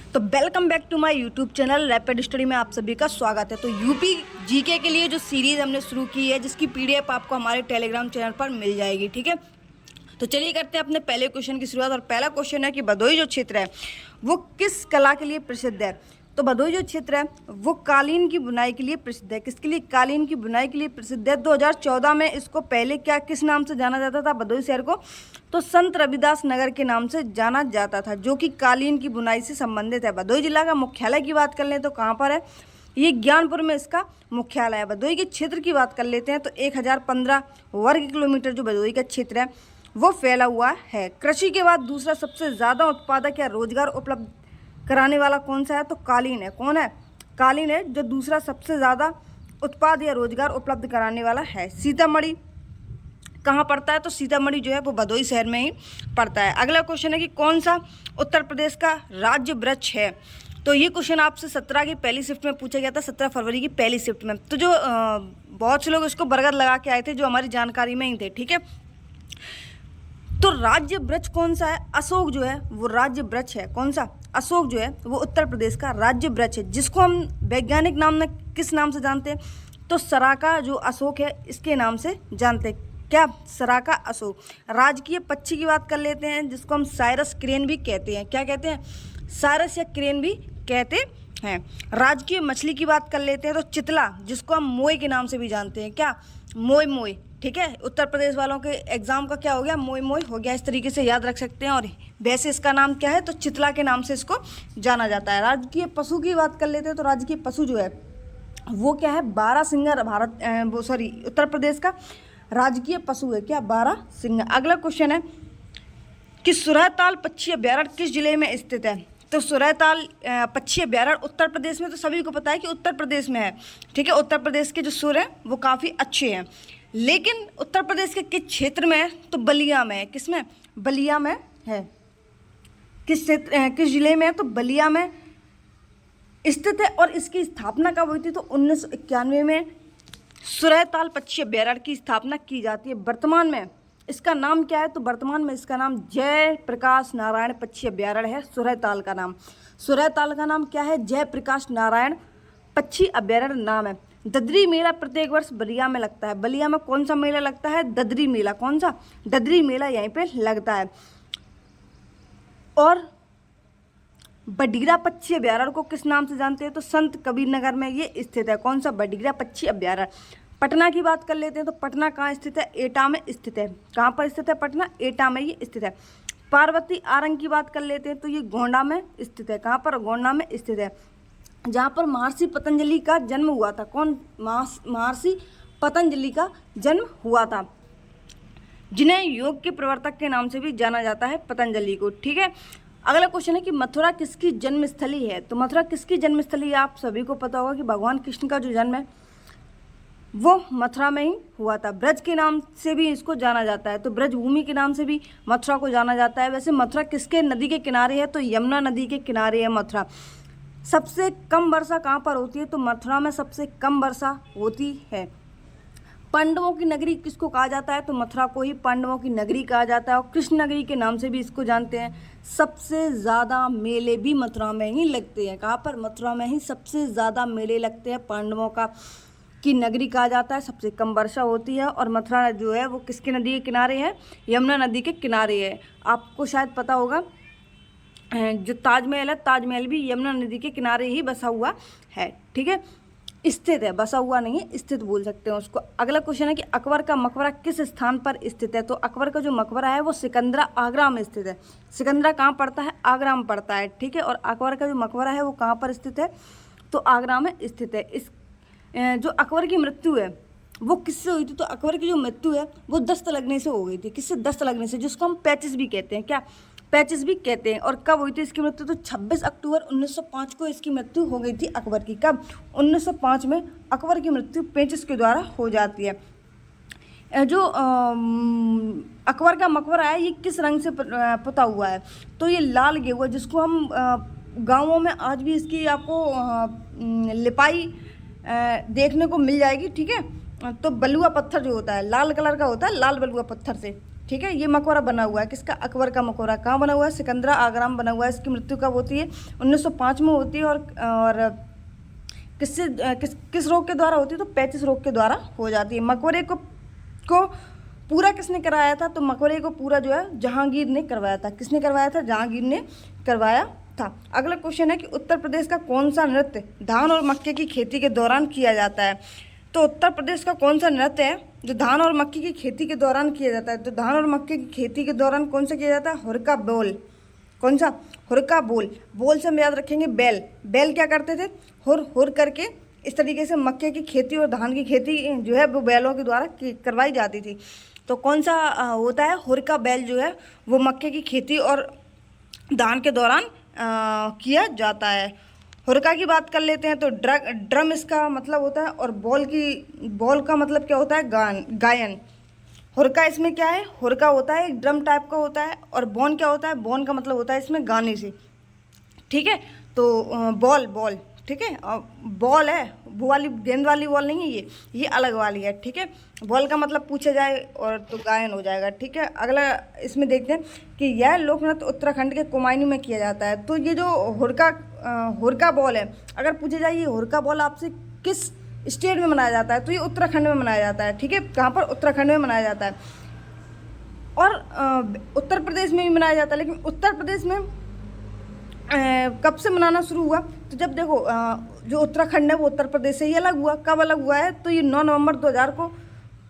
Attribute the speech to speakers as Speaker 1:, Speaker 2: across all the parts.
Speaker 1: तो welcome back to my YouTube channel rapid study में आप सभी का स्वागत है। तो यूपी जीके के लिए जो सीरीज़ हमने शुरू की है, जिसकी पीडीएफ आपको हमारे टेलीग्राम चैनल पर मिल जाएगी। ठीक है, तो चलिए करते हैं अपने पहले क्वेश्चन की शुरुआत। और पहला क्वेश्चन है कि भदोही जो क्षेत्र है वो किस कला के लिए प्रसिद्ध है। तो भदोही जो क्षेत्र है वो कालीन की बुनाई के लिए प्रसिद्ध है। किसके लिए? कालीन की बुनाई के लिए प्रसिद्ध है। 2014 में इसको पहले किस नाम से जाना जाता था भदोही शहर को? तो संत रविदास नगर के नाम से जाना जाता था, जो कि कालीन की बुनाई से संबंधित है। भदोही जिला का मुख्यालय की बात कर लें तो कहाँ पर है? ये ज्ञानपुर में इसका मुख्यालय है। भदोही के क्षेत्र की बात कर लेते हैं तो 1015 वर्ग किलोमीटर जो भदोही का क्षेत्र है वो फैला हुआ है। कृषि के बाद दूसरा सबसे ज़्यादा उत्पादक या रोजगार उपलब्ध कराने वाला कौन सा है? तो कालीन है। कौन है? कालीन है जो दूसरा सबसे ज़्यादा उत्पाद या रोजगार उपलब्ध कराने वाला है। सीतामढ़ी कहाँ पड़ता है? तो सीतामढ़ी जो है वो भदोही शहर में ही पड़ता है। अगला क्वेश्चन है कि कौन सा उत्तर प्रदेश का राज्य वृक्ष है। तो ये क्वेश्चन आपसे 17 की पहली शिफ्ट में पूछा गया था, 17 फरवरी की पहली शिफ्ट में। तो जो बहुत से लोग इसको बरगद लगा के आए थे, जो हमारी जानकारी में ही थे। ठीक है, तो राज्य वृक्ष कौन सा है? अशोक जो है वो राज्य वृक्ष है। कौन सा? अशोक जो है वो उत्तर प्रदेश का राज्य वृक्ष है, जिसको हम वैज्ञानिक नाम में किस नाम से जानते हैं? तो सराका जो अशोक है इसके नाम से जानते हैं। क्या? सराका अशोक। राजकीय पक्षी की बात कर लेते हैं, जिसको हम साइरस क्रेन भी कहते हैं। क्या कहते हैं? साइरस या क्रेन भी कहते हैं। राजकीय मछली की बात कर लेते हैं तो चितला, जिसको हम मोई के नाम से भी जानते हैं। क्या? मोई मोई। ठीक है, उत्तर प्रदेश वालों के एग्जाम का क्या हो गया? मोई मोई हो गया। इस तरीके से याद रख सकते हैं। और वैसे इसका नाम क्या है? तो चितला के नाम से इसको जाना जाता है। राजकीय पशु की बात कर लेते हैं तो राजकीय पशु जो है वो क्या है? बारहसिंगा। उत्तर प्रदेश का राजकीय पशु है। क्या? बारहसिंगा। अगला क्वेश्चन है कि सुरहताल पक्षी अभ्यारण्य किस जिले में स्थित है। तो सुरहताल पक्षी अभ्यारण्य उत्तर प्रदेश में, तो सभी को पता है कि उत्तर प्रदेश में है। ठीक है, उत्तर प्रदेश के जो सुर हैं वो काफ़ी अच्छे हैं, लेकिन उत्तर प्रदेश के किस क्षेत्र में है? तो बलिया में है। किस में? बलिया में है। किस क्षेत्र, किस जिले में है? तो बलिया में स्थित है। और इसकी स्थापना कब हुई थी? तो 1991 में सुरहताल पक्षी अभ्यारण्य की स्थापना की जाती है। वर्तमान में इसका नाम क्या है? तो वर्तमान में इसका नाम जय प्रकाश नारायण पक्षी अभ्यारण्य है। सुरहताल का नाम, सुरहताल का नाम क्या है? जय प्रकाश नारायण पक्षी अभ्यारण्य नाम है। ददरी मेला प्रत्येक वर्ष बलिया में लगता है। बलिया में कौन सा मेला लगता है? ददरी मेला। कौन सा? ददरी मेला यहीं पे लगता है। और बडीरा पक्षी अभ्यारण्य को किस नाम से जानते हैं? तो संत कबीर नगर में ये स्थित है। कौन सा? बडीरा पक्षी अभ्यारण्य। पटना की बात कर लेते हैं तो पटना कहाँ स्थित है? एटा में स्थित है। कहाँ पर स्थित है पटना? एटा में ये स्थित है। पार्वती आरंग की बात कर लेते हैं तो ये गोंडा में स्थित है। कहाँ पर? गोंडा में स्थित है, जहाँ पर महर्षि पतंजलि का जन्म हुआ था। कौन? महर्षि पतंजलि का जन्म हुआ था, जिन्हें योग के प्रवर्तक के नाम से भी जाना जाता है, पतंजलि को। ठीक है, अगला क्वेश्चन है कि मथुरा किसकी जन्मस्थली है। तो मथुरा किसकी जन्मस्थली है? आप सभी को पता होगा कि भगवान कृष्ण का जो जन्म है वो मथुरा में ही हुआ था। ब्रज के नाम से भी इसको जाना जाता है, तो ब्रज भूमि के नाम से भी मथुरा को जाना जाता है। वैसे मथुरा किसके नदी के किनारे है? तो यमुना नदी के किनारे है मथुरा। सबसे कम वर्षा कहाँ पर होती है? तो मथुरा में सबसे कम वर्षा होती है। पांडवों की नगरी किसको कहा जाता है? तो मथुरा को ही पांडवों की नगरी कहा जाता है। और कृष्ण नगरी के नाम से भी इसको जानते हैं। सबसे ज़्यादा मेले भी मथुरा में ही लगते हैं। कहाँ पर? मथुरा में ही सबसे ज़्यादा मेले लगते हैं। पांडवों का की नगरी कहा जाता है। सबसे कम वर्षा होती है। और मथुरा जो है वो किसके नदी के किनारे है? यमुना नदी के किनारे है। आपको शायद पता होगा जो ताजमहल है, ताजमहल भी यमुना नदी के किनारे ही बसा हुआ है। ठीक है, स्थित है, बसा हुआ नहीं है, स्थित बोल सकते हैं उसको। अगला क्वेश्चन है कि अकबर का मकबरा किस स्थान पर स्थित है। तो अकबर का जो मकबरा है वो सिकंदरा आगरा में स्थित है। सिकंदरा कहाँ पड़ता है? आगरा में पड़ता है। ठीक है, और अकबर का जो मकबरा है वो कहाँ पर स्थित है? तो आगरा में स्थित है। इस जो अकबर की मृत्यु है वो किससे हुई थी? तो अकबर की जो मृत्यु है वो दस्त लगने से हो गई थी। किससे? दस्त लगने से, जिसको हम पैचिस भी कहते हैं। क्या? पैचिस भी कहते हैं। और कब हुई थी इसकी मृत्यु? तो 26 अक्टूबर 1905 को इसकी मृत्यु हो गई थी अकबर की। कब? 1905 में अकबर की मृत्यु पेचिस के द्वारा हो जाती है। जो अकबर का मकबरा है ये किस रंग से पुता हुआ है? तो ये लाल गेहुआ, जिसको हम गाँवों में आज भी इसकी आपको लिपाई देखने को मिल जाएगी। ठीक है, तो बलुआ पत्थर जो होता है लाल कलर का होता है, लाल बलुआ पत्थर से ठीक है। ये मकबरा बना हुआ है किसका? अकबर का मकबरा। कहाँ बना हुआ है? सिकंदरा आगरा में बना हुआ है। इसकी मृत्यु कब होती है? 1905 में होती है। और किस रोग के द्वारा होती है? तो पैचिस रोग के द्वारा हो जाती है। मकबरे को पूरा किसने कराया था? तो मकबरे को पूरा जो है जहांगीर ने करवाया था। किसने करवाया था? जहांगीर ने करवाया था। अगला क्वेश्चन है कि उत्तर प्रदेश का कौन सा नृत्य धान और मक्के की खेती के दौरान किया जाता है? तो उत्तर प्रदेश का कौन सा नृत्य है जो धान और मक्के की खेती के दौरान किया जाता है? तो धान और मक्के की खेती के दौरान कौन सा किया जाता है? हुरका बोल। कौन सा? हुरका बोल। बोल से हम याद रखेंगे बैल। बैल क्या करते थे? हुर करके इस तरीके से मक्के की खेती और धान की खेती जो है वो बैलों के द्वारा करवाई जाती थी। तो कौन सा होता है? हुरका बैल जो है वो मक्के की खेती और धान के दौरान किया जाता है। हुरका की बात कर लेते हैं तो ड्रम इसका मतलब होता है, और बॉल का मतलब क्या होता है? गायन। हुरका इसमें क्या है? हुरका होता है एक ड्रम टाइप का होता है, और बॉन क्या होता है? बॉन का मतलब होता है इसमें गाने से। ठीक है। तो बॉल ठीक है। बॉल है वो वाली गेंद वाली बॉल नहीं है, ये अलग वाली है। ठीक है। बॉल का मतलब पूछा जाए और तो गायन हो जाएगा। ठीक है। अगला इसमें देखते हैं कि यह लोक नृत्य उत्तराखंड के कुमायूं में किया जाता है। तो ये जो हुरका बॉल है, अगर पूछा जाए ये हुरका बॉल आपसे किस स्टेट में मनाया जाता है? तो ये उत्तराखंड में मनाया जाता है। ठीक है। कहाँ पर? उत्तराखंड में मनाया जाता है। और उत्तर प्रदेश में भी मनाया जाता है, लेकिन उत्तर प्रदेश में कब से मनाना शुरू हुआ? तो जब देखो जो उत्तराखंड है वो उत्तर प्रदेश से ही अलग हुआ। कब अलग हुआ है? तो ये 9 नवंबर 2000 को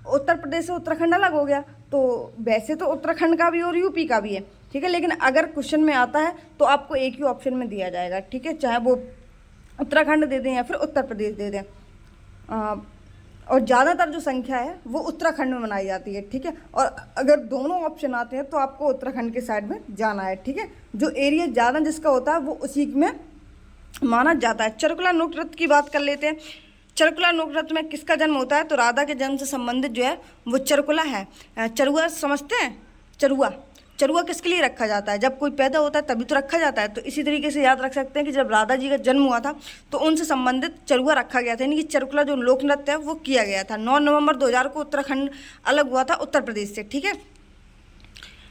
Speaker 1: उत्तर प्रदेश से उत्तराखंड अलग हो गया। तो वैसे तो उत्तराखंड का भी और यूपी का भी है। ठीक है। लेकिन अगर क्वेश्चन में आता है तो आपको एक ही ऑप्शन में दिया जाएगा। ठीक है। चाहे वो उत्तराखंड दे दें या फिर उत्तर प्रदेश दे दें। और ज़्यादातर जो संख्या है वो उत्तराखंड में मनाई जाती है। ठीक है। और अगर दोनों ऑप्शन आते हैं तो आपको उत्तराखंड के साइड में जाना है। ठीक है। जो एरिया ज़्यादा जिसका होता है वो उसी में माना जाता है। चरकुला लोक नृत्य की बात कर लेते हैं। चरकुला लोक नृत्य में किसका जन्म होता है? तो राधा के जन्म से संबंधित जो है वो चरकुला है। चरुआ समझते हैं? चरुआ किसके लिए रखा जाता है? जब कोई पैदा होता है तभी तो रखा जाता है। तो इसी तरीके से याद रख सकते हैं कि जब राधा जी का जन्म हुआ था तो उनसे संबंधित चरुआ रखा गया था, यानी कि चरकुला जो लोक नृत्य है वो किया गया था। 9 नवंबर 2000 को उत्तराखंड अलग हुआ था उत्तर प्रदेश से। ठीक है।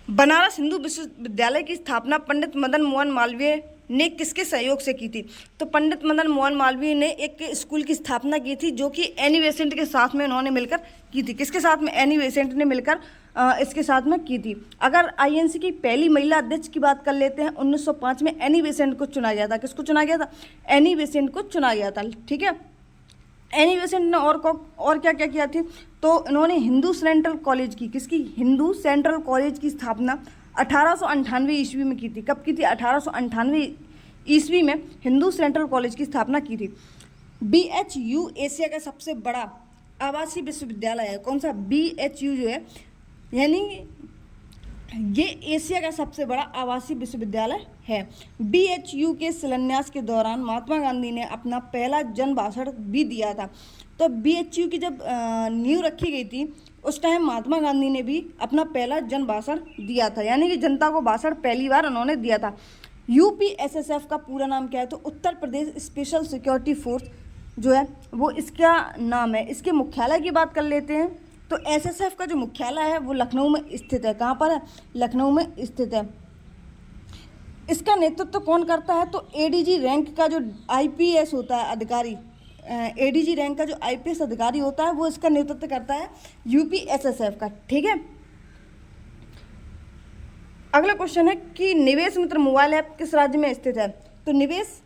Speaker 1: बनारस हिंदू विश्वविद्यालय की स्थापना पंडित मदन मोहन मालवीय ने किसके सहयोग से की थी? तो पंडित मदन मोहन मालवीय ने एक स्कूल की स्थापना की थी जो कि एनी बेसेंट के साथ में उन्होंने मिलकर की थी। किसके साथ में? एनी बेसेंट ने मिलकर इसके साथ में की थी। अगर आईएनसी की पहली महिला अध्यक्ष की बात कर लेते हैं, 1905 में एनी बेसेंट को चुना गया था। किसको चुना गया था? एनी बेसेंट को चुना गया था। ठीक है। एनी बेसेंट ने और क्या क्या किया थी? तो इन्होंने हिंदू सेंट्रल कॉलेज की, किसकी? हिंदू सेंट्रल कॉलेज की स्थापना 1898 ईस्वी में की थी। कब की थी? 1898 ईस्वी में हिंदू सेंट्रल कॉलेज की स्थापना की थी। BHU एशिया का सबसे बड़ा आवासीय विश्वविद्यालय है। कौन सा? BHU जो है, यानी ये एशिया का सबसे बड़ा आवासीय विश्वविद्यालय है। BHU के शिलान्यास के दौरान महात्मा गांधी ने अपना पहला जन भाषण भी दिया था। तो BHU की जब नींव रखी गई थी उस टाइम महात्मा गांधी ने भी अपना पहला जन भाषण दिया था, यानी कि जनता को भाषण पहली बार उन्होंने दिया था। UPSSF का पूरा नाम क्या है? तो Uttar Pradesh special security force जो है वो इसका नाम है। इसके मुख्यालय की बात कर लेते हैं तो SSF का जो मुख्यालय है वो लखनऊ में स्थित है। कहाँ पर है? लखनऊ में स्थित है। इसका नेतृत्व कौन करता है? तो ADG रैंक का जो IPS होता है अधिकारी, ADG रैंक का जो IPS अधिकारी होता है वो इसका नेतृत्व करता है UPSSF का। ठीक है। अगला क्वेश्चन है कि निवेश मित्र मोबाइल ऐप किस राज्य में स्थित है? तो निवेश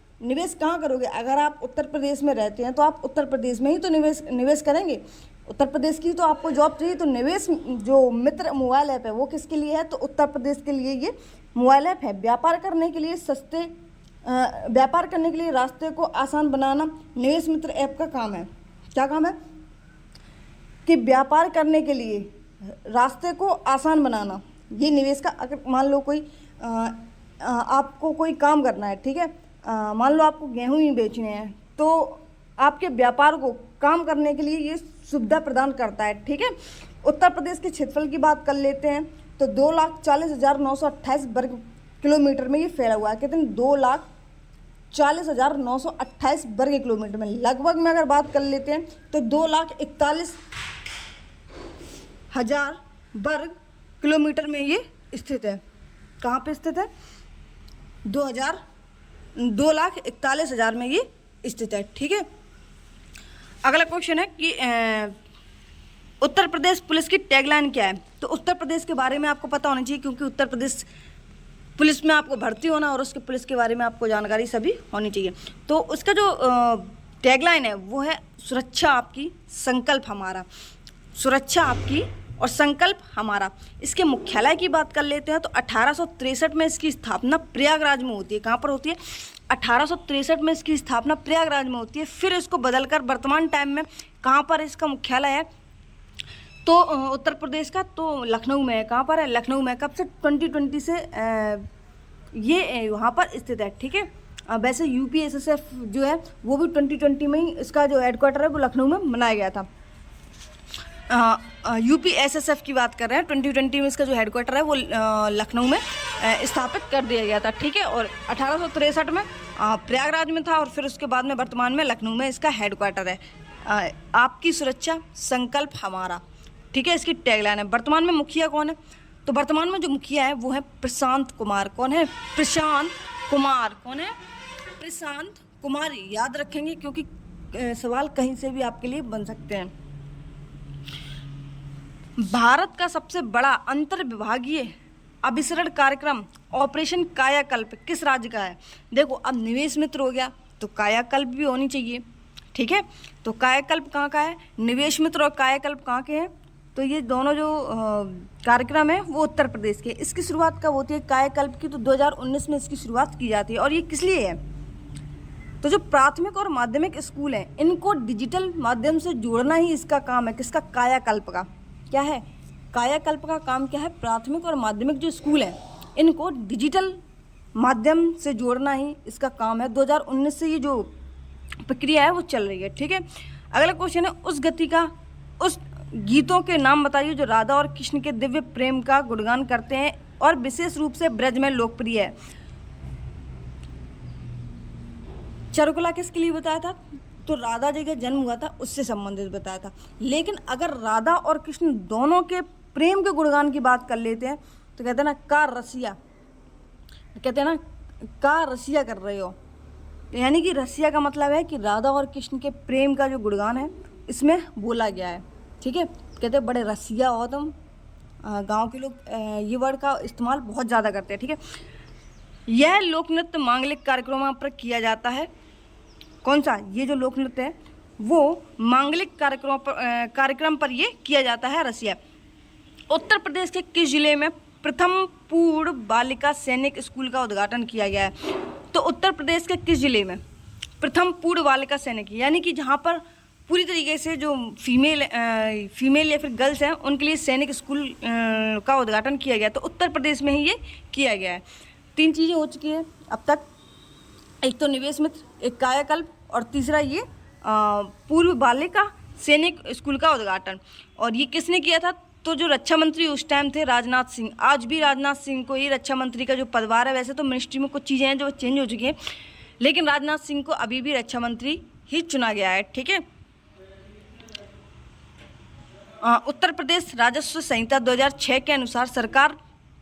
Speaker 1: कहाँ करोगे? अगर आप उत्तर प्रदेश में रहते हैं तो आप उत्तर प्रदेश में ही तो निवेश करेंगे। उत्तर प्रदेश की तो आपको जॉब चाहिए। तो निवेश जो मित्र मोबाइल ऐप है वो किसके लिए है? तो उत्तर प्रदेश के लिए ये मोबाइल ऐप है। व्यापार करने के लिए रास्ते को आसान बनाना निवेश मित्र ऐप का काम है। क्या काम है? कि व्यापार करने के लिए रास्ते को आसान बनाना, ये निवेश का। अगर मान लो कोई आपको कोई काम करना है, ठीक है, मान लो आपको गेहूं ही बेचने हैं, तो आपके व्यापार को काम करने के लिए ये सुविधा प्रदान करता है। ठीक है। उत्तर प्रदेश के क्षेत्रफल की बात कर लेते हैं तो 2,40,928 वर्ग किलोमीटर में ये फैला हुआ है। कितने? 2,40,928 वर्ग किलोमीटर में। लगभग में अगर बात कर लेते हैं तो 2,41,000 वर्ग किलोमीटर में ये स्थित है। कहाँ पे स्थित है? 2,41,000 में ये स्थित है। ठीक है, अगला क्वेश्चन है कि उत्तर प्रदेश पुलिस की टैगलाइन क्या है? तो उत्तर प्रदेश के बारे में आपको पता होना चाहिए, क्योंकि उत्तर प्रदेश पुलिस में आपको भर्ती होना और उसके पुलिस के बारे में आपको जानकारी सभी होनी चाहिए। तो उसका जो टैगलाइन है वो है सुरक्षा आपकी, संकल्प हमारा। सुरक्षा आपकी और संकल्प हमारा। इसके मुख्यालय की बात कर लेते हैं तो 1863 में इसकी स्थापना प्रयागराज में होती है। कहाँ पर होती है? 1863 में इसकी स्थापना प्रयागराज में होती है। फिर इसको बदलकर वर्तमान टाइम में कहाँ पर इसका मुख्यालय है? तो उत्तर प्रदेश का तो लखनऊ में है। कहाँ पर है? लखनऊ में। कब से? 2020 से ये वहाँ पर स्थित है। ठीक है, वैसे UPSSF जो है वो भी 2020 में ही इसका जो हेडक्वार्टर है वो लखनऊ में बनाया गया था। UPSSF की बात कर रहे हैं, 2020 में इसका जो हेडक्वार्टर है वो लखनऊ में स्थापित कर दिया गया था। ठीक है, और 1863 में प्रयागराज में था और फिर उसके बाद में वर्तमान में लखनऊ में इसका हेडक्वार्टर है। आपकी सुरक्षा, संकल्प हमारा। ठीक है, इसकी टैगलाइन है। वर्तमान में मुखिया कौन है? तो वर्तमान में जो मुखिया है वो है प्रशांत कुमार। कौन है? प्रशांत कुमार। कौन है? प्रशांत कुमार। याद रखेंगे क्योंकि सवाल कहीं से भी आपके लिए बन सकते हैं। भारत का सबसे बड़ा अंतर विभागीय अभिसरण कार्यक्रम ऑपरेशन कायाकल्प किस राज्य का है? देखो, अब निवेश मित्र हो गया तो कायाकल्प भी होनी चाहिए। ठीक है, तो कायाकल्प कहाँ का है? निवेश मित्र और कायाकल्प कहाँ के हैं? तो ये दोनों जो कार्यक्रम है वो उत्तर प्रदेश के। इसकी शुरुआत कब होती है कायाकल्प की? तो 2019 में इसकी शुरुआत की जाती है। और ये किस लिए है? तो जो प्राथमिक और माध्यमिक स्कूल हैं इनको डिजिटल माध्यम से जोड़ना ही इसका काम है। किसका? कायाकल्प का। क्या है? कायाकल्प का काम क्या है? प्राथमिक और माध्यमिक जो स्कूल हैं इनको डिजिटल माध्यम से जोड़ना ही इसका काम है। 2019 से ये जो प्रक्रिया है वो चल रही है। ठीक है, अगला क्वेश्चन है उस गीतों के नाम बताइए जो राधा और कृष्ण के दिव्य प्रेम का गुणगान करते हैं और विशेष रूप से ब्रज में लोकप्रिय है। चारुकला किसके लिए बताया था? तो राधा जी का जन्म हुआ था उससे संबंधित बताया था। लेकिन अगर राधा और कृष्ण दोनों के प्रेम के गुणगान की बात कर लेते हैं तो कहते हैं ना का रसिया, कहते हैं ना का रसिया कर रहे हो। यानी कि रसिया का मतलब है कि राधा और कृष्ण के प्रेम का जो गुणगान है इसमें बोला गया है। ठीक है, कहते हैं बड़े रसिया हो तुम। गांव के लोग ये वर्ड का इस्तेमाल बहुत ज़्यादा करते हैं। ठीक है, यह लोक नृत्य मांगलिक कार्यक्रमों पर किया जाता है। कौन सा? ये जो लोक नृत्य है वो मांगलिक कार्यक्रम पर ये किया जाता है, रसिया। उत्तर प्रदेश के किस जिले में प्रथम पूर्ण बालिका सैनिक स्कूल का उद्घाटन किया गया है? तो उत्तर प्रदेश के किस जिले में प्रथम पूर्ण बालिका सैनिक, यानी कि जहाँ पर पूरी तरीके से जो फीमेल या फिर गर्ल्स हैं उनके लिए सैनिक स्कूल का उद्घाटन किया गया, तो उत्तर प्रदेश में ही ये किया गया है। 3 चीज़ें हो चुकी है अब तक, एक तो निवेश मित्र, एक कायाकल्प और तीसरा ये पूर्व बालिका सैनिक स्कूल का उद्घाटन। और ये किसने किया था? तो जो रक्षा मंत्री उस टाइम थे राजनाथ सिंह। आज भी राजनाथ सिंह को ही रक्षा मंत्री का जो पदभार है, वैसे तो मिनिस्ट्री में कुछ चीज़ें हैं जो चेंज हो चुकी हैं, लेकिन राजनाथ सिंह को अभी भी रक्षा मंत्री ही चुना गया है। ठीक है, उत्तर प्रदेश राजस्व संहिता 2006 के अनुसार सरकार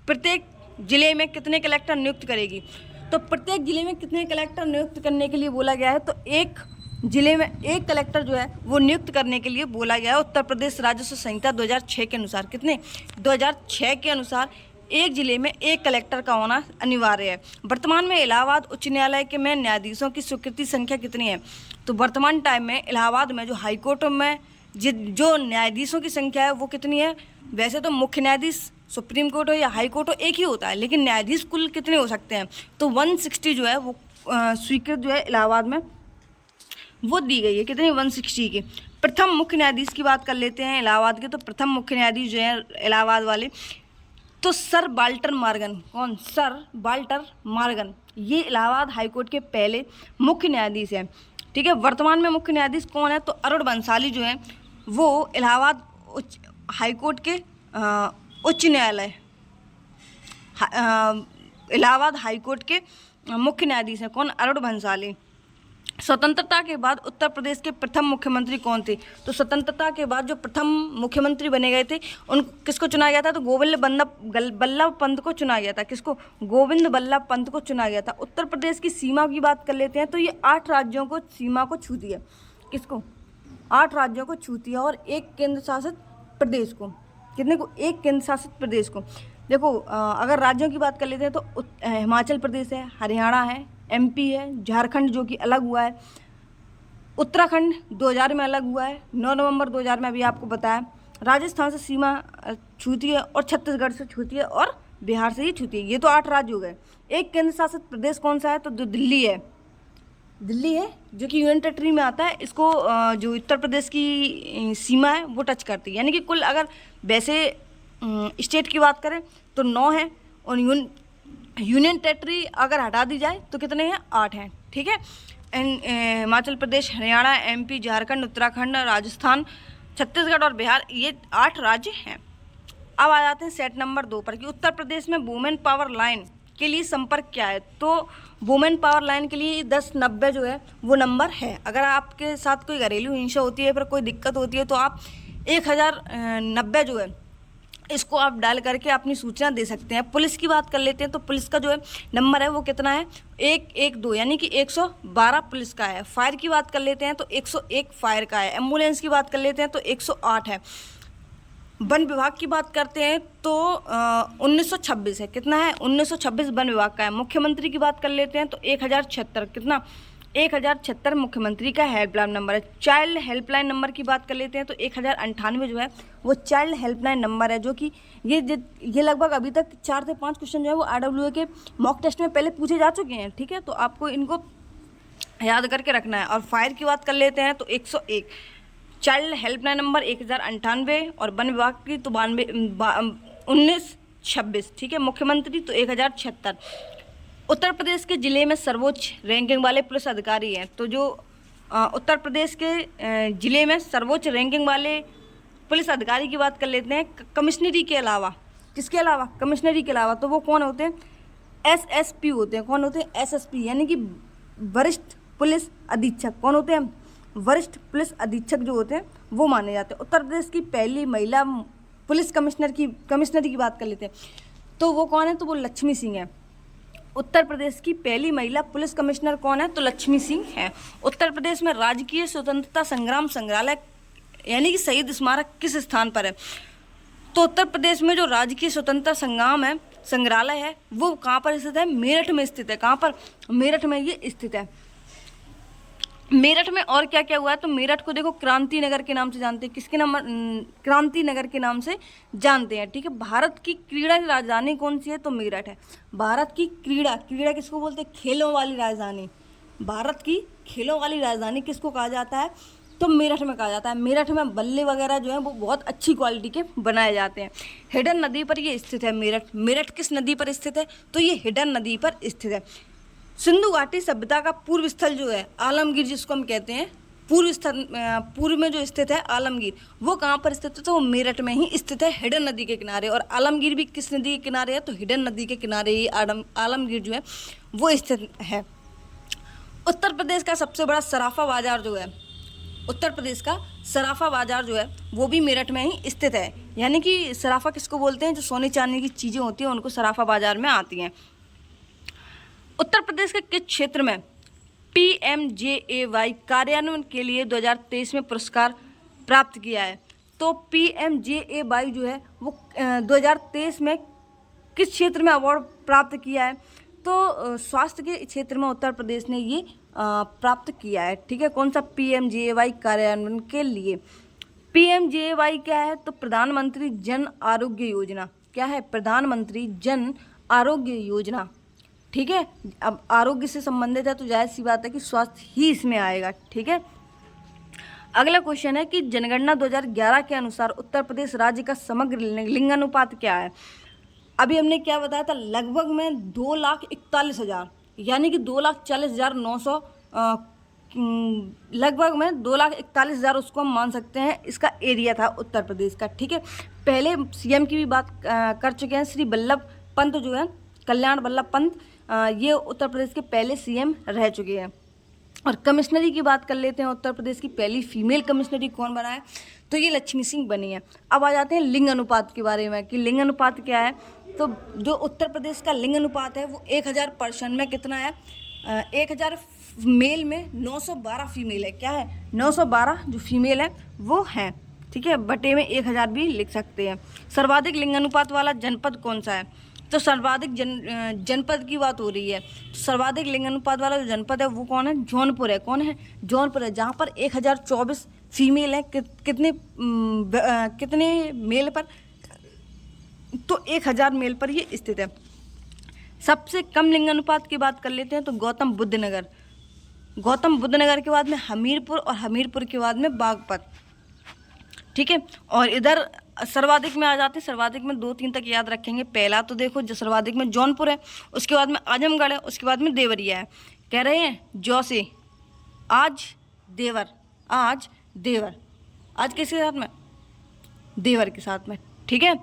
Speaker 1: प्रत्येक जिले में कितने कलेक्टर नियुक्त करेगी? तो प्रत्येक जिले में कितने कलेक्टर नियुक्त करने के लिए बोला गया है? तो एक जिले में एक कलेक्टर जो है वो नियुक्त करने के लिए बोला गया है। उत्तर प्रदेश राजस्व संहिता 2006 के अनुसार कितने? 2006 के अनुसार एक जिले में एक कलेक्टर का होना अनिवार्य है। वर्तमान में इलाहाबाद उच्च न्यायालय के में न्यायाधीशों की स्वीकृति संख्या कितनी है? तो वर्तमान टाइम में इलाहाबाद में जो हाईकोर्ट में जो न्यायाधीशों की संख्या है वो कितनी है? वैसे तो मुख्य न्यायाधीश सुप्रीम कोर्ट हो या हाई कोर्ट हो एक ही होता है, लेकिन न्यायाधीश कुल कितने हो सकते हैं? तो 160 जो है वो स्वीकृत जो है इलाहाबाद में वो दी गई है। कितनी? 160 की। प्रथम मुख्य न्यायाधीश की बात कर लेते हैं इलाहाबाद के, तो प्रथम मुख्य न्यायाधीश जो है इलाहाबाद वाले तो सर वाल्टर मॉर्गन। कौन? Sir Walter Morgan. ये इलाहाबाद हाईकोर्ट के पहले मुख्य न्यायाधीश हैं। ठीक है, वर्तमान में मुख्य न्यायाधीश कौन है? तो अरुण बंसाली जो है वो इलाहाबाद हाईकोर्ट के उच्च न्यायालय इलाहाबाद हाईकोर्ट के मुख्य न्यायाधीश हैं। कौन? अरुण बंसाली। स्वतंत्रता के बाद उत्तर प्रदेश के प्रथम मुख्यमंत्री कौन थे? तो स्वतंत्रता के बाद जो प्रथम मुख्यमंत्री बने गए थे उन किसको चुना गया था? तो गोविंद बल्लभ पंत को चुना गया था। किसको? गोविंद बल्लभ पंत को चुना गया था। उत्तर प्रदेश की सीमा की बात कर लेते हैं तो ये 8 राज्यों को सीमा को छूती है। किसको? 8 राज्यों को छूती है और 1 केंद्र शासित प्रदेश को। कितने को? 1 केंद्र शासित प्रदेश को। देखो अगर राज्यों की बात कर लेते हैं तो हिमाचल प्रदेश है, हरियाणा है, MP है, झारखंड जो कि अलग हुआ है, उत्तराखंड 2000 में अलग हुआ है, 9 नवंबर 2000 में अभी आपको बताया, राजस्थान से सीमा छूती है और छत्तीसगढ़ से छूती है और बिहार से ही छूती है। ये तो 8 राज्य हो गए। 1 केंद्र शासित प्रदेश कौन सा है? तो दिल्ली है। दिल्ली है जो कि यूनियन टेरिटरी में आता है। इसको जो उत्तर प्रदेश की सीमा है वो टच करती है। यानी कि कुल अगर वैसे स्टेट की बात करें तो 9 है और यूनियन टेरिटरी अगर हटा दी जाए तो कितने हैं? 8 हैं। ठीक है। हिमाचल प्रदेश, हरियाणा, MP, झारखंड, उत्तराखंड, राजस्थान, छत्तीसगढ़ और बिहार, ये 8 राज्य हैं। अब आ जाते हैं सेट नंबर 2 पर कि उत्तर प्रदेश में वुमेन पावर लाइन के लिए संपर्क क्या है? तो वुमेन पावर लाइन के लिए 1090 जो है वो नंबर है। अगर आपके साथ कोई घरेलू हिंसा होती है, फिर कोई दिक्कत होती है तो आप 1090 जो है इसको आप डायल करके अपनी सूचना दे सकते हैं। पुलिस की बात कर लेते हैं तो पुलिस का जो है नंबर है वो कितना है? 112, यानी कि 112 पुलिस का है। फायर की बात कर लेते हैं तो 101 फायर का है। एम्बुलेंस की बात कर लेते हैं तो 108 है। वन विभाग की बात करते हैं तो 1926 है। कितना है? 1926 वन विभाग का है। मुख्यमंत्री की बात कर लेते हैं तो 1076, कितना? 1076 मुख्यमंत्री का हेल्पलाइन नंबर है। चाइल्ड हेल्पलाइन नंबर की बात कर लेते हैं तो 1098 जो है वो चाइल्ड हेल्पलाइन नंबर है, जो कि ये लगभग अभी तक 4 से 5 क्वेश्चन जो है वो RWA के मॉक टेस्ट में पहले पूछे जा चुके हैं। ठीक है, तो आपको इनको याद करके रखना है। और फायर की बात कर लेते हैं तो 101, चाइल्ड हेल्पलाइन नंबर 1098 और वन विभाग की तो 1926। ठीक है, मुख्यमंत्री तो 1076। उत्तर प्रदेश के ज़िले में सर्वोच्च रैंकिंग वाले पुलिस अधिकारी हैं। तो जो उत्तर प्रदेश के ज़िले में सर्वोच्च रैंकिंग वाले पुलिस अधिकारी की बात कर लेते हैं कमिश्नरी के अलावा। किसके अलावा? कमिश्नरी के अलावा। तो वो कौन होते हैं? SSP होते हैं। कौन होते हैं? SSP, यानी कि वरिष्ठ पुलिस अधीक्षक। कौन होते हैं? वरिष्ठ पुलिस अधीक्षक जो होते हैं वो माने जाते हैं। उत्तर प्रदेश की पहली महिला पुलिस कमिश्नरी की बात कर लेते हैं तो वो कौन है? तो वो लक्ष्मी सिंह है। उत्तर प्रदेश की पहली महिला पुलिस कमिश्नर कौन है? तो लक्ष्मी सिंह है। उत्तर प्रदेश में राजकीय स्वतंत्रता संग्राम संग्रहालय यानी कि शहीद स्मारक किस स्थान पर है? तो उत्तर प्रदेश में जो राजकीय स्वतंत्रता संग्रहालय है वो कहाँ पर स्थित है? मेरठ में स्थित है। कहाँ पर? मेरठ में ये स्थित है। मेरठ में और क्या क्या हुआ है? तो मेरठ को देखो क्रांति नगर के नाम से जानते हैं। किसके नाम? क्रांति नगर के नाम से जानते हैं। ठीक है, भारत की क्रीड़ा की राजधानी कौन सी है? तो मेरठ है। भारत की क्रीड़ा किसको बोलते हैं? खेलों वाली राजधानी। भारत की खेलों वाली राजधानी किसको कहा जाता है? तो मेरठ में कहा जाता है। मेरठ में बल्ले वगैरह जो है वो बहुत अच्छी क्वालिटी के बनाए जाते हैं। हिडन नदी पर ये स्थित है मेरठ। मेरठ किस नदी पर स्थित है? तो ये हिडन नदी पर स्थित है। सिंधु घाटी सभ्यता का पूर्व स्थल जो है आलमगीर, जिसको हम कहते हैं पूर्व में जो स्थित है आलमगीर, वो कहाँ पर स्थित है? तो वो मेरठ में ही स्थित है, हिडन नदी के किनारे। और आलमगीर भी किस नदी के किनारे है? तो हिडन नदी के किनारे ही आलमगीर जो है वो स्थित है। उत्तर प्रदेश का सबसे बड़ा सराफा बाजार जो है, उत्तर प्रदेश का सराफा बाजार जो है वो भी मेरठ में ही स्थित है। यानी कि सराफा किसको बोलते हैं? जो सोने चांदी की चीज़ें होती हैं उनको सराफा बाजार में आती हैं। उत्तर प्रदेश के किस क्षेत्र में PMJAY कार्यान्वयन के लिए 2023 में पुरस्कार प्राप्त किया है? तो PMJAY जो है वो 2023 में किस क्षेत्र में अवार्ड प्राप्त किया है? तो स्वास्थ्य के क्षेत्र में उत्तर प्रदेश ने ये प्राप्त किया है। ठीक है, कौन सा? PMJAY कार्यान्वयन के लिए। PMJAY क्या है? तो प्रधानमंत्री जन आरोग्य योजना। क्या है? प्रधानमंत्री जन आरोग्य योजना। ठीक है, अब आरोग्य से संबंधित है तो जाहिर सी बात है कि स्वास्थ्य ही इसमें आएगा। ठीक है, अगला क्वेश्चन है कि जनगणना 2011 के अनुसार उत्तर प्रदेश राज्य का समग्र लिंगानुपात क्या है? अभी हमने क्या बताया था? लगभग में 2,41,000 यानी कि 2,40,900 लगभग में 2,41,000 उसको हम मान सकते हैं इसका एरिया था उत्तर प्रदेश का। ठीक है, पहले CM की भी बात कर चुके हैं, श्री वल्लभ पंत जो है, कल्याण वल्लभ पंत, ये उत्तर प्रदेश के पहले CM रह चुके हैं। और कमिश्नरी की बात कर लेते हैं। उत्तर प्रदेश की पहली फीमेल कमिश्नरी कौन बना है, तो ये लक्ष्मी सिंह बनी है। अब आ जाते हैं लिंग अनुपात के बारे में कि लिंग अनुपात क्या है। तो जो उत्तर प्रदेश का लिंग अनुपात है वो 1000% में कितना है, 1000 मेल में 912 फीमेल है। क्या है, 912 जो फीमेल है वो है, ठीक है। बटे में 1000 भी लिख सकते हैं। सर्वाधिक लिंग अनुपात वाला जनपद कौन सा है, तो सर्वाधिक जनपद की बात हो रही है। तो सर्वाधिक लिंग अनुपात वाला जो जनपद है वो कौन है, जौनपुर है। कौन है, जौनपुर है, जहाँ पर 1024 फीमेल है। कितने मेल पर, तो 1000 मेल पर ये स्थित है। सबसे कम लिंग अनुपात की बात कर लेते हैं तो गौतम बुद्ध नगर। गौतम बुद्ध नगर के बाद में हमीरपुर और हमीरपुर के बाद में बागपत, ठीक है। और इधर सर्वाधिक में आ जाते हैं। सर्वाधिक में 2-3 तक याद रखेंगे। पहला तो देखो जो सर्वाधिक में जौनपुर है, उसके बाद में आजमगढ़ है, उसके बाद में देवरिया है। कह रहे हैं जौ से आज देवर, आज देवर, आज किसके साथ में, देवर के साथ में, ठीक है।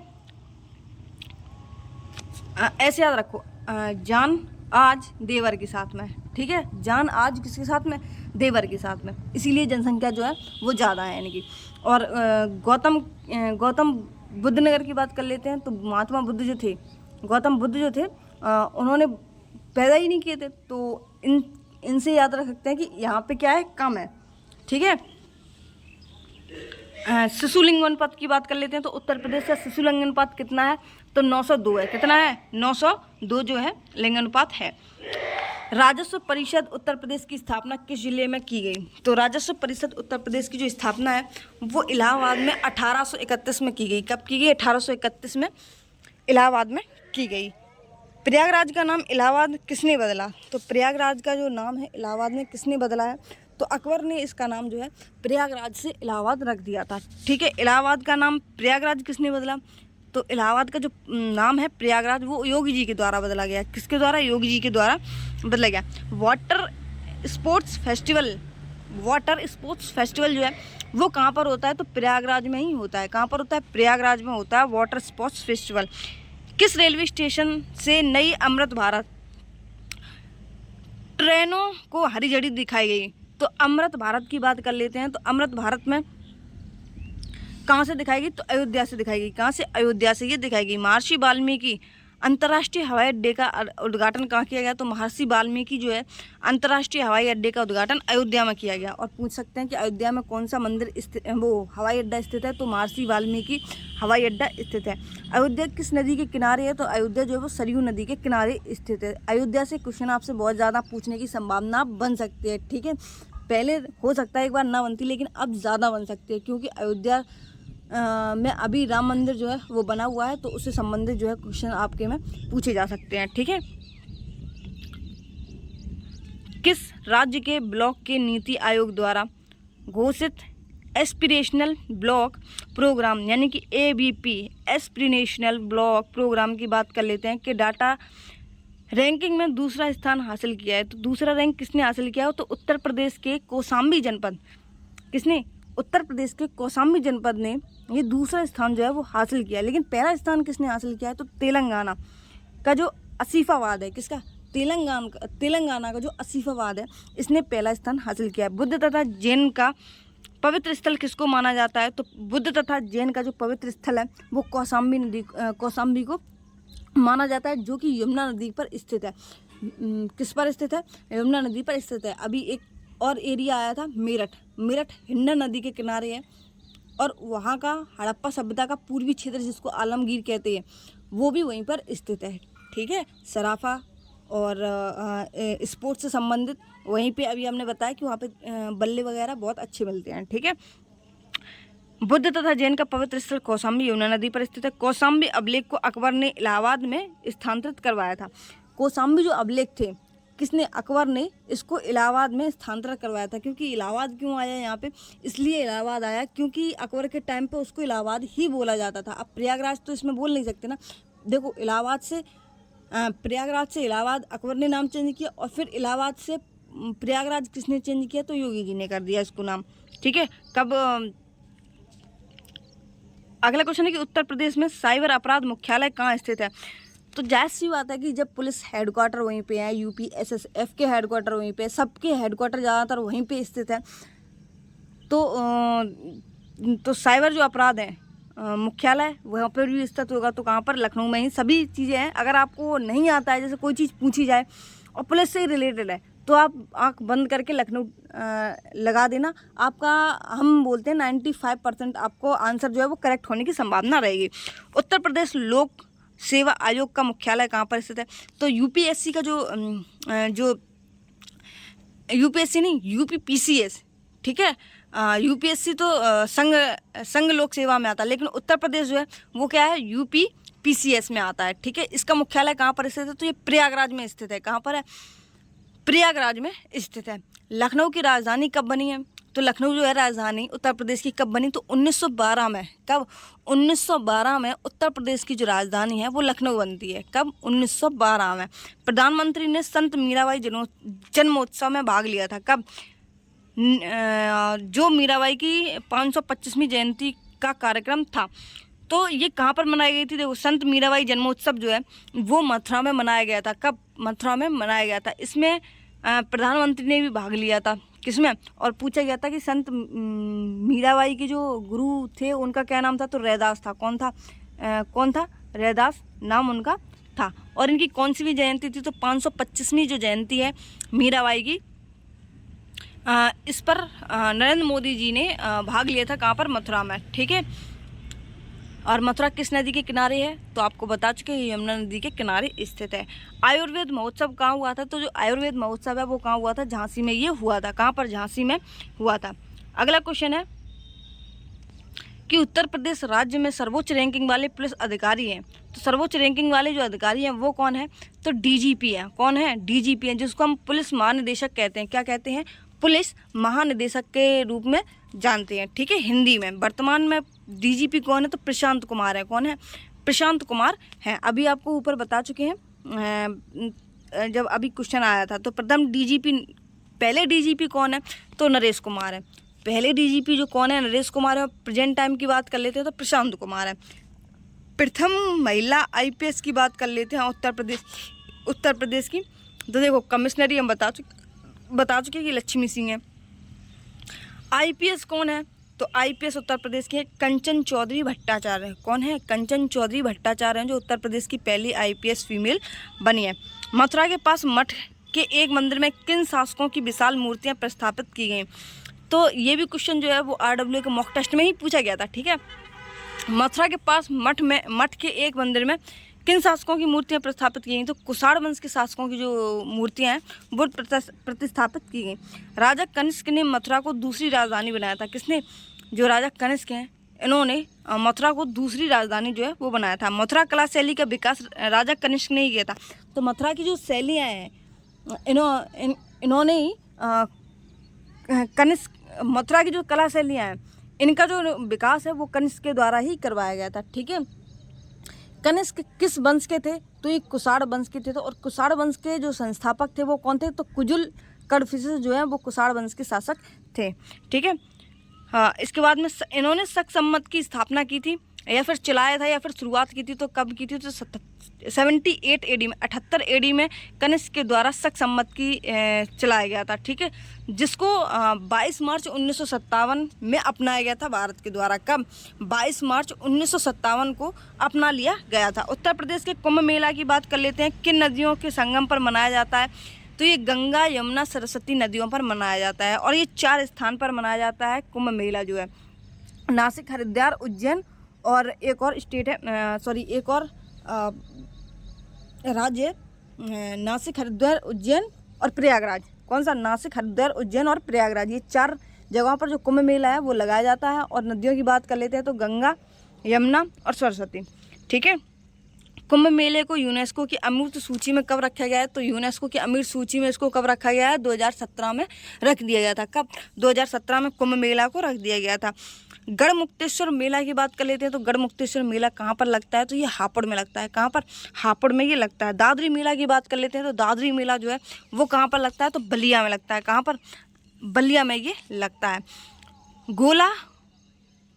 Speaker 1: ऐसे याद रखो, जान आज देवर के साथ में, ठीक है। जान आज किसके साथ में, देवर के साथ में, इसीलिए जनसंख्या जो है वो ज़्यादा है यानी कि। और गौतम बुद्ध नगर की बात कर लेते हैं। तो महात्मा बुद्ध जो थे, गौतम बुद्ध जो थे, उन्होंने पैदा ही नहीं किए थे। तो इनसे याद रख सकते हैं कि यहाँ पे क्या है, कम है, ठीक है। शिशु लिंग अनुपात की बात कर लेते हैं। तो उत्तर प्रदेश का शिशु लिंग अनुपात कितना है, तो 902 है। कितना है, 902 जो है लिंग अनुपात है। राजस्व परिषद उत्तर प्रदेश की स्थापना किस जिले में की गई, तो राजस्व परिषद उत्तर प्रदेश की जो स्थापना है वो इलाहाबाद में 1831 में की गई। कब की गई, 1831 में इलाहाबाद में की गई। प्रयागराज का नाम इलाहाबाद किसने बदला, तो प्रयागराज का जो नाम है इलाहाबाद में किसने बदला है, तो अकबर ने इसका नाम जो है प्रयागराज से इलाहाबाद रख दिया था, ठीक है। इलाहाबाद का नाम प्रयागराज किसने बदला, तो इलाहाबाद का जो नाम है प्रयागराज वो योगी जी के द्वारा बदला गया। किसके द्वारा, योगी जी के द्वारा बदला गया। वाटर स्पोर्ट्स फेस्टिवल जो है वो कहाँ पर होता है, तो प्रयागराज में ही होता है। कहाँ पर होता है, प्रयागराज में होता है वाटर स्पोर्ट्स फेस्टिवल। किस रेलवे स्टेशन से नई अमृत भारत ट्रेनों को हरी झंडी दिखाई गई, तो अमृत भारत की बात कर लेते हैं। तो अमृत भारत में कहाँ से दिखाएगी, तो अयोध्या से दिखाएगी। कहाँ से, अयोध्या से ये दिखाएगी। महर्षि वाल्मीकि अंतर्राष्ट्रीय हवाई अड्डे का उद्घाटन कहाँ किया गया, तो महर्षि वाल्मीकि जो है अंतर्राष्ट्रीय हवाई अड्डे का उद्घाटन अयोध्या में किया गया। और पूछ सकते हैं कि अयोध्या में कौन सा मंदिर स्थित, वो हवाई अड्डा स्थित है, तो महर्षि वाल्मीकि हवाई अड्डा स्थित है। अयोध्या किस नदी के किनारे है, तो अयोध्या जो है वो सरयू नदी के किनारे स्थित है। अयोध्या से क्वेश्चन आपसे बहुत ज़्यादा पूछने की संभावना बन सकती है, ठीक है। पहले हो सकता है एक बार ना बनती, लेकिन अब ज़्यादा बन सकती है, क्योंकि अयोध्या में अभी राम मंदिर जो है वो बना हुआ है। तो उससे संबंधित जो है क्वेश्चन आपके में पूछे जा सकते हैं, ठीक है। किस राज्य के ब्लॉक के नीति आयोग द्वारा घोषित एस्पिरेशनल ब्लॉक प्रोग्राम यानी कि ABP एस्पिरेशनल ब्लॉक प्रोग्राम की बात कर लेते हैं कि डाटा रैंकिंग में दूसरा स्थान हासिल किया है। तो दूसरा रैंक किसने हासिल किया हो, तो उत्तर प्रदेश के कौशाम्बी जनपद, किसने, उत्तर प्रदेश के कौशाम्बी जनपद ने ये दूसरा स्थान जो है वो हासिल किया है। लेकिन पहला स्थान किसने हासिल किया है, तो तेलंगाना का जो आसिफाबाद है, किसका, तेलंगाना का जो आसिफाबाद है इसने पहला स्थान हासिल किया है। बुद्ध तथा जैन का पवित्र स्थल किसको माना जाता है, तो बुद्ध तथा जैन का जो पवित्र स्थल है वो कौशाम्बी को माना जाता है, जो कि यमुना नदी पर स्थित है। किस पर स्थित है, यमुना नदी पर स्थित है। अभी एक और एरिया आया था मेरठ हिंडा नदी के किनारे है, और वहाँ का हड़प्पा सभ्यता का पूर्वी क्षेत्र जिसको आलमगीर कहते हैं वो भी वहीं पर स्थित है, ठीक है। सराफा और स्पोर्ट्स से संबंधित वहीं पे अभी हमने बताया कि वहाँ पे बल्ले वगैरह बहुत अच्छे मिलते हैं, ठीक है। बुद्ध तथा जैन का पवित्र स्थल कौशाम्बी यमुना नदी पर स्थित है। कौशाम्बी अभिलेख को अकबर ने इलाहाबाद में स्थानांतरित करवाया था। कौशाम्बी जो अभिलेख थे किसने, अकबर ने इसको इलाहाबाद में स्थानांतरित करवाया था। क्योंकि इलाहाबाद क्यों आया यहाँ पे, इसलिए इलाहाबाद आया क्योंकि अकबर के टाइम पे उसको इलाहाबाद ही बोला जाता था। अब प्रयागराज तो इसमें बोल नहीं सकते ना। देखो प्रयागराज से इलाहाबाद अकबर ने नाम चेंज किया, और फिर इलाहाबाद से प्रयागराज किसने चेंज किया, तो योगी जी ने कर दिया इसको नाम, ठीक है। कब, अगला क्वेश्चन है कि उत्तर प्रदेश में साइबर अपराध मुख्यालय कहाँ स्थित है, तो जाहिर सी बात है कि जब पुलिस हेडक्वार्टर वहीं पे है, यूपी एसएसएफ के हेडक्वार्टर वहीं पे, सबके हेडक्वार्टर ज़्यादातर वहीं पे स्थित है, तो साइबर जो अपराध है मुख्यालय वहाँ पर भी स्थित होगा। तो कहाँ पर? लखनऊ में ही सभी चीज़ें हैं। अगर आपको नहीं आता है, जैसे कोई चीज़ पूछी जाए और पुलिस से ही रिलेटेड है, तो आप आंख बंद करके लखनऊ लगा देना, आपका हम बोलते हैं 95% आपको आंसर जो है वो करेक्ट होने की संभावना रहेगी। उत्तर प्रदेश लोक सेवा आयोग का मुख्यालय कहाँ पर स्थित है? तो यूपीएससी का जो यूपीएससी नहीं, यूपीपीसीएस, ठीक है। यूपीएससी तो संघ लोक सेवा में आता है, लेकिन उत्तर प्रदेश जो है वो क्या है? यूपीपीसीएस में आता है, ठीक है। इसका मुख्यालय कहाँ पर स्थित है? तो ये प्रयागराज में स्थित है। कहाँ पर है? प्रयागराज में स्थित है। लखनऊ की राजधानी कब बनी है? तो लखनऊ जो है राजधानी उत्तर प्रदेश की कब बनी? तो 1912 में। कब? 1912 में उत्तर प्रदेश की जो राजधानी है वो लखनऊ बनती है। कब? 1912 में। प्रधानमंत्री ने संत मीराबाई जन्मोत्सव में भाग लिया था। कब? जो मीराबाई की 525वीं जयंती का कार्यक्रम था, तो ये कहाँ पर मनाई गई थी? देखो, संत मीराबाई जन्मोत्सव जो है वो मथुरा में मनाया गया था। कब? मथुरा में मनाया गया था। इसमें प्रधानमंत्री ने भी भाग लिया था। किसमें? और पूछा गया था कि संत मीराबाई के जो गुरु थे उनका क्या नाम था? तो रैदास था। कौन था? रैदास नाम उनका था। और इनकी कौन सी भी जयंती थी? तो 525वीं जो जयंती है मीराबाई की, इस पर नरेंद्र मोदी जी ने भाग लिया था। कहाँ पर? मथुरा में, ठीक है। और मथुरा किस नदी के किनारे है? तो आपको बता चुके हैं, यमुना नदी के किनारे स्थित है। आयुर्वेद महोत्सव कहाँ हुआ था? तो जो आयुर्वेद महोत्सव है वो कहाँ हुआ था? झांसी में ये हुआ था। कहाँ पर? झांसी में हुआ था। अगला क्वेश्चन है कि उत्तर प्रदेश राज्य में सर्वोच्च रैंकिंग वाले पुलिस अधिकारी हैं। तो सर्वोच्च रैंकिंग वाले जो अधिकारी हैं वो कौन है? तो डीजीपी है। कौन है? डीजीपी है, जिसको हम पुलिस महानिदेशक कहते हैं। क्या कहते हैं? पुलिस महानिदेशक के रूप में जानते हैं, ठीक है, हिंदी में। वर्तमान में डीजीपी कौन है? तो प्रशांत कुमार है। कौन है? प्रशांत कुमार हैं। अभी आपको ऊपर बता चुके हैं, जब अभी क्वेश्चन आया था, तो प्रथम डीजीपी, पहले डीजीपी कौन है? तो नरेश कुमार है। पहले डीजीपी जो कौन है? नरेश कुमार है। प्रेजेंट टाइम की बात कर लेते हैं तो प्रशांत कुमार है। प्रथम महिला आईपीएस की बात कर लेते हैं उत्तर प्रदेश की। तो देखो, कमिश्नरी हम बता चुके कि लक्ष्मी सिंह है। आईपीएस कौन है? तो आईपीएस उत्तर प्रदेश के कंचन चौधरी भट्टाचार्य है। कौन है? कंचन चौधरी भट्टाचार्य हैं, जो उत्तर प्रदेश की पहली आईपीएस फीमेल बनी है। मथुरा के पास मठ के एक मंदिर में किन शासकों की विशाल मूर्तियां प्रस्थापित की गई? तो ये भी क्वेश्चन जो है वो RW के मॉक टेस्ट में ही पूछा गया था, ठीक है। मथुरा के पास मठ के एक मंदिर में किन शासकों की मूर्तियां प्रस्थापित की गई? तो कुषाण वंश के शासकों की जो मूर्तियां हैं वो प्रतिस्थापित की गई। राजा कनिष्क ने मथुरा को दूसरी राजधानी बनाया था। किसने? जो राजा कनिष्क हैं, इन्होंने मथुरा को दूसरी राजधानी जो है वो बनाया था। मथुरा कला शैली का विकास राजा कनिष्क ने ही किया था। तो मथुरा की जो शैलियाँ हैं इन्होंने ही मथुरा की जो कला शैलियाँ हैं इनका जो विकास है वो कनिष्क के द्वारा ही करवाया गया था, ठीक है। कनिष्क किस वंश के थे? तो ये कुषाण वंश के थे। तो और कुषाण वंश के जो संस्थापक थे वो कौन थे? तो कुजुल कडफिसेस जो है वो कुषाण वंश के शासक थे, ठीक है। हाँ, इसके बाद में इन्होंने शक सम्मत की स्थापना की थी, या फिर चलाया था, या फिर शुरुआत की थी। तो कब की थी? तो 78 AD में, 78 AD में कनिष्क के द्वारा शक सम्मत की चलाया गया था, ठीक है, जिसको 22 मार्च 1957 में अपनाया गया था भारत के द्वारा। कब? 22 मार्च 1957 को अपना लिया गया था। उत्तर प्रदेश के कुंभ मेला की बात कर लेते हैं। किन नदियों के संगम पर मनाया जाता है? तो ये गंगा, यमुना, सरस्वती नदियों पर मनाया जाता है, और ये 4 स्थान पर मनाया जाता है कुंभ मेला जो है। नासिक, हरिद्वार, उज्जैन, और एक और स्टेट है, एक और राज्य, नासिक, हरिद्वार, उज्जैन और प्रयागराज। कौन सा? नासिक, हरिद्वार, उज्जैन और प्रयागराज। ये 4 जगहों पर जो कुंभ मेला है वो लगाया जाता है। और नदियों की बात कर लेते हैं तो गंगा, यमुना और सरस्वती, ठीक है। कुंभ मेले को यूनेस्को की अमूर्त सूची में कब रखा गया है? तो यूनेस्को की अमूर्त सूची में इसको कब रखा गया है? 2017 में रख दिया गया था। कब? 2017 में कुंभ मेला को रख दिया गया था। गढ़मुक्तेश्वर मेला की बात कर लेते हैं तो गढ़मुक्तेश्वर मेला कहाँ पर लगता है? तो ये हापुड़ में लगता है। कहाँ पर? हापुड़ में ये लगता है। दादरी मेला की बात कर लेते हैं तो दादरी मेला जो है वो कहाँ पर लगता है? तो बलिया में लगता है। कहाँ पर? बलिया में ये लगता है।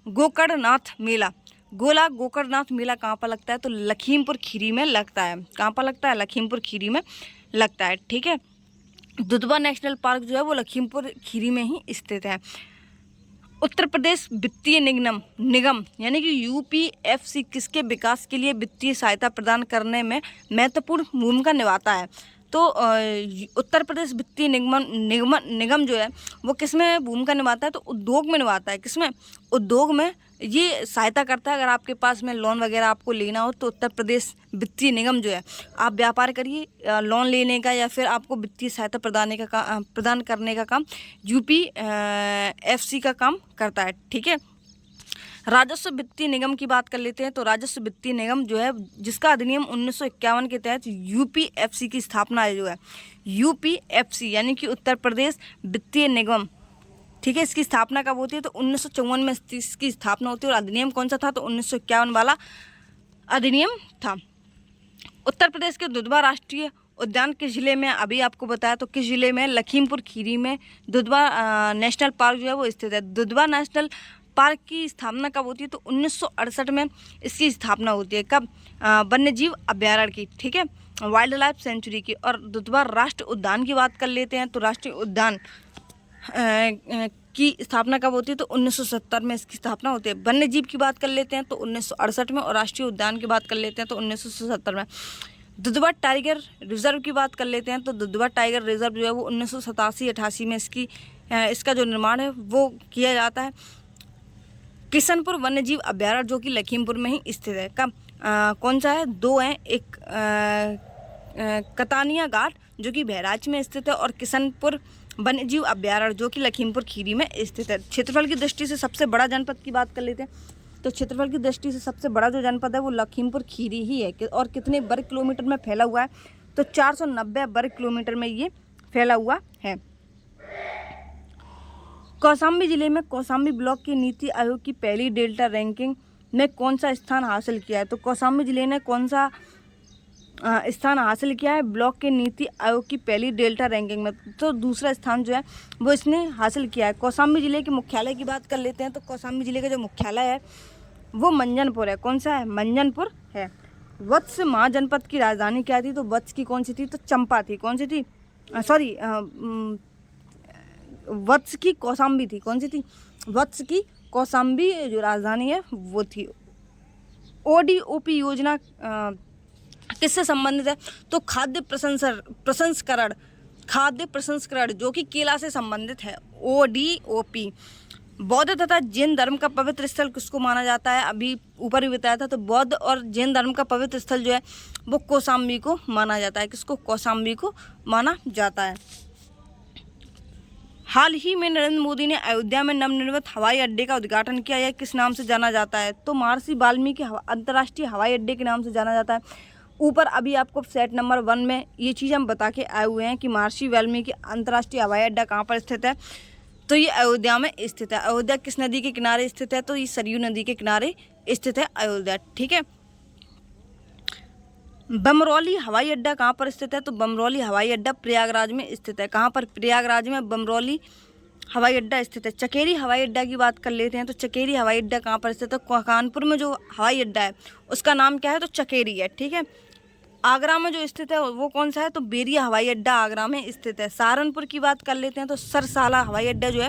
Speaker 1: गोकर्णनाथ मेला गोला गोकर्णनाथ मेला कहाँ पर लगता है? तो लखीमपुर खीरी में लगता है। कहाँ पर लगता है? लखीमपुर खीरी में लगता है। ठीक है। दुधवा नेशनल पार्क जो है वो लखीमपुर खीरी में ही स्थित है। उत्तर प्रदेश वित्तीय निगम यानी कि यूपीएफसी किसके विकास के लिए वित्तीय सहायता प्रदान करने में महत्वपूर्ण भूमिका निभाता है? तो उत्तर प्रदेश वित्तीय निगम जो है वो किस में भूमिका निभाता है? तो उद्योग में निभाता है। किसमें? उद्योग में ये सहायता करता है। अगर आपके पास में लोन वगैरह आपको लेना हो तो उत्तर प्रदेश वित्तीय निगम जो है, आप व्यापार करिए, लोन लेने का या फिर आपको वित्तीय सहायता प्रदान करने का काम यूपीएफसी का काम करता है। ठीक है। राजस्व वित्तीय निगम की बात कर लेते हैं। तो राजस्व वित्तीय निगम जो है जिसका अधिनियम 1951 के तहत यूपीएफसी की स्थापना है, जो है यूपीएफसी यानी कि उत्तर प्रदेश वित्तीय निगम। ठीक है। इसकी स्थापना कब होती है? तो 1954 में इसकी स्थापना होती है। और अधिनियम कौन सा था? तो 1951 वाला अधिनियम था। उत्तर प्रदेश के दुधवा राष्ट्रीय उद्यान किस जिले में? अभी आपको बताया। तो किस जिले में? लखीमपुर खीरी में दुधवा नेशनल पार्क जो है वो स्थित है। दुधवा नेशनल पार्क की स्थापना कब होती है? तो 1968 में इसकी स्थापना होती है। कब? वन्यजीव अभ्यारण्य की। ठीक है। वाइल्ड लाइफ सेंचुरी की। और दुधवा राष्ट्रीय उद्यान की बात कर लेते हैं। तो राष्ट्रीय उद्यान की स्थापना कब होती है? तो 1970 में इसकी स्थापना होती है। वन्यजीव की बात कर लेते हैं तो 1968 में। और राष्ट्रीय उद्यान की बात कर लेते हैं तो 1970 में। दुधवा टाइगर रिजर्व की बात कर लेते हैं। तो दुधवा टाइगर रिजर्व जो है वो 1987-88 में इसका जो निर्माण है वो किया जाता है। किशनपुर वन्यजीव अभ्यारण्य जो कि लखीमपुर में ही स्थित है। कब? कौन सा है? 2 हैं। एक कतानिया घाट जो कि बहराइच में स्थित है, और किशनपुर वन्यजीव अभ्यारण्य जो कि लखीमपुर खीरी में स्थित है। क्षेत्रफल की दृष्टि से सबसे बड़ा जनपद की बात कर लेते हैं। तो क्षेत्रफल की दृष्टि से सबसे बड़ा जो जनपद है वो लखीमपुर खीरी ही है। और कितने वर्ग किलोमीटर में फैला हुआ है? तो 490 वर्ग किलोमीटर में ये फैला हुआ है। कौशाम्बी जिले में कौशाम्बी ब्लॉक की नीति आयोग की पहली डेल्टा रैंकिंग में कौन सा स्थान हासिल किया है? तो कौशाम्बी जिले ने कौन सा स्थान हासिल किया है ब्लॉक के नीति आयोग की पहली डेल्टा रैंकिंग में? तो दूसरा स्थान जो है वो इसने हासिल किया है। कौशाम्बी जिले के मुख्यालय की बात कर लेते हैं। तो कौशाम्बी जिले का जो मुख्यालय है वो मंजनपुर है। कौन सा है? मंजनपुर है। वत्स महाजनपद की राजधानी क्या थी? तो वत्स की कौन सी थी? तो चंपा थी। कौन सी थी? वत्स की कौशाम्बी थी। कौन सी थी? वत्स की कौशाम्बी जो राजधानी है वो थी। ओडीओपी योजना किससे संबंधित है? तो खाद्य प्रसंस्करण जो कि केला से संबंधित है। ओडीओपी। बौद्ध तथा जैन धर्म का पवित्र स्थल किसको माना जाता है? अभी ऊपर भी बताया था। तो बौद्ध और जैन धर्म का पवित्र स्थल जो है वो कौशाम्बी को माना जाता है। किसको? कौशाम्बी को माना जाता है। हाल ही में नरेंद्र मोदी ने अयोध्या में नवनिर्मित हवाई अड्डे का उद्घाटन किया। यह किस नाम से जाना जाता है? तो महर्षि वाल्मीकि अंतर्राष्ट्रीय हवाई अड्डे के नाम से जाना जाता है। ऊपर अभी आपको सेट नंबर 1 में ये चीज़ हम बता के आए हुए हैं कि महर्षि वाल्मीकि अंतर्राष्ट्रीय हवाई अड्डा कहाँ पर स्थित है? तो ये अयोध्या में स्थित है। अयोध्या किस नदी के किनारे स्थित है? तो ये सरयू नदी के किनारे स्थित है अयोध्या। ठीक है। बमरौली हवाई अड्डा कहाँ पर स्थित है? तो बमरौली हवाई अड्डा प्रयागराज में स्थित है। कहाँ पर? प्रयागराज में बमरौली हवाई अड्डा स्थित है। चकेरी हवाई अड्डा की बात कर लेते हैं। तो चकेरी हवाई अड्डा कहाँ पर स्थित है? कानपुर में जो हवाई अड्डा है उसका नाम क्या है? तो चकेरी है। ठीक है। आगरा में जो स्थित है वो कौन सा है? तो बेरिया हवाई अड्डा आगरा में स्थित है। सहारनपुर की बात कर लेते हैं। तो सरसाला हवाई अड्डा जो है